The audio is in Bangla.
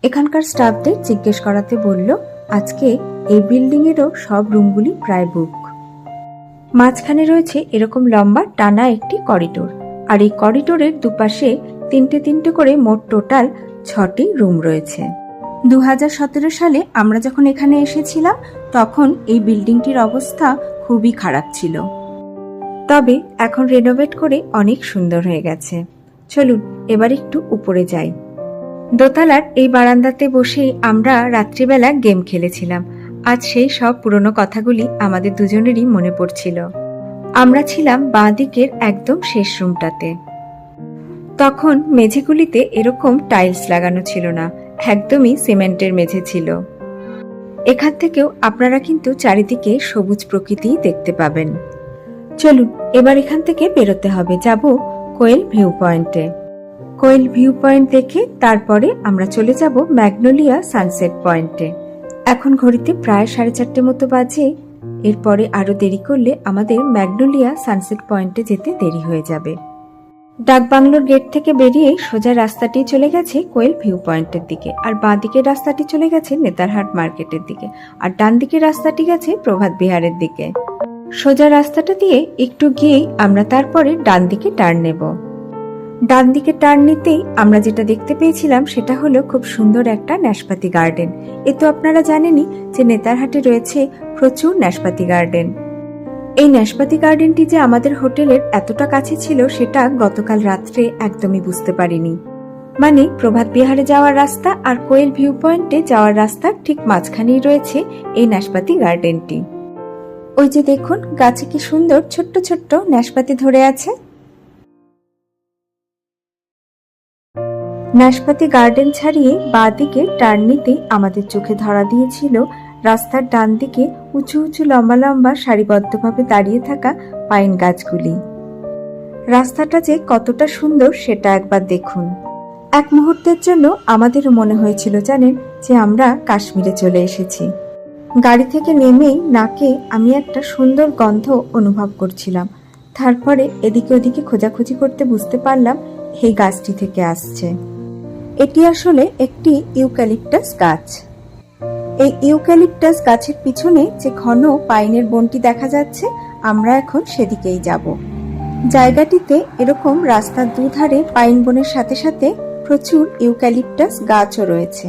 এখানকার স্টাফদের জিজ্ঞেস করাতে বলল আজকে এই বিল্ডিং এরও সব রুমগুলি প্রায় বুক। মাঝখানে রয়েছে এরকম লম্বা টানা একটি করিডোর, আর এই করিডোরের দুপাশে তিনটে তিনটে করে মোট টোটাল 6টি রুম রয়েছে। 2017 সালে আমরা যখন এখানে এসেছিলাম তখন এই বিল্ডিংটির অবস্থা খুবই খারাপ ছিল, তবে এখন রেনোভেট করে অনেক সুন্দর হয়ে গেছে। চলুন এবার একটু উপরে যাই। দোতলার এই বারান্দাতে বসেই আমরা রাত্রিবেলা গেম খেলেছিলাম। আজ সেই সব পুরনো কথাগুলি আমাদের দুজনেরই মনে পড়ছিল। আমরা ছিলাম বাঁ দিকের একদম শেষ রুমটাতে। তখন মেঝেগুলিতে এরকম টাইলস লাগানো ছিল না, একদমই সিমেন্টের মেঝে ছিল। এখান থেকেও আপনারা কিন্তু চারিদিকে সবুজ প্রকৃতি দেখতে পাবেন। চলুন এবার এখান থেকে বেরোতে হবে, যাব কোয়েল ভিউ পয়েন্টে। কোয়েল ভিউ পয়েন্ট দেখে তারপরে আমরা চলে যাব ম্যাগনোলিয়া সানসেট পয়েন্টে। এখন ঘড়িতে প্রায় 4:30 মতো বাজে। এরপরে আরো দেরি করলে আমাদের ম্যাগনোলিয়া সানসেট পয়েন্টে যেতে দেরি হয়ে যাবে। ডাকবাংলোর গেট থেকে বেরিয়ে সোজা রাস্তাটি চলে গেছে কোয়েল ভিউ পয়েন্টের দিকে, আর বাঁ দিকের রাস্তাটি চলে গেছে নেতারহাট মার্কেটের দিকে, আর ডান দিকের রাস্তাটি গেছে প্রভাত বিহারের দিকে। সোজা রাস্তাটা দিয়ে একটু গিয়েই আমরা তারপরে ডান দিকে টার্ন নেব। ডান দিকে টার্ন নিতেই আমরা যেটা দেখতে পেয়েছিলাম সেটা হলো খুব সুন্দর একটা ন্যাশপাতি গার্ডেন। এ তো আপনারা জানেনই যে নেতারহাটে রয়েছে প্রচুর ন্যাশপাতি গার্ডেন। এই ন্যাশপাতি গার্ডেনটি যে আমাদের হোটেলের এতটা কাছে ছিল সেটা গতকাল রাত্রে একদমই বুঝতে পারিনি। মানে প্রভাত বিহারে যাওয়ার রাস্তা আর কোয়েল ভিউ পয়েন্টে যাওয়ার রাস্তার ঠিক মাঝখানেই রয়েছে এই ন্যাশপাতি গার্ডেনটি। ওই যে দেখুন গাছে কি সুন্দর ছোট্ট ছোট্ট ন্যাশপাতি ধরে আছে। ন্যাশপাতি গার্ডেন ছাড়িয়ে বাঁ দিকে টার্ন নিতেই আমাদের চোখে ধরা দিয়েছিল রাস্তার ডান দিকে উঁচু উঁচু লম্বা লম্বা সারিবদ্ধভাবে দাঁড়িয়ে থাকা পাইন গাছগুলি। রাস্তাটা যে কতটা সুন্দর সেটা একবার দেখুন। এক মুহূর্তের জন্য আমাদেরও মনে হয়েছিল জানেন যে আমরা কাশ্মীরে চলে এসেছি। গাড়ি থেকে নেমেই নাকে আমি একটা সুন্দর গন্ধ অনুভব করছিলাম। তারপরে এদিকে ওদিকে খোঁজাখুঁজি করতে বুঝতে পারলাম এই গাছটি থেকে আসছে। এটি আসলে একটি ইউক্যালিপটাস গাছ। এই ইউক্যালিপটাস গাছের পিছনে যে ঘন পাইনের বনটি দেখা যাচ্ছে, আমরা এখন সেদিকেই যাব। জায়গাটিতে এরকম রাস্তার দুধারে পাইন বনের সাথে সাথে প্রচুর ইউক্যালিপটাস গাছও রয়েছে।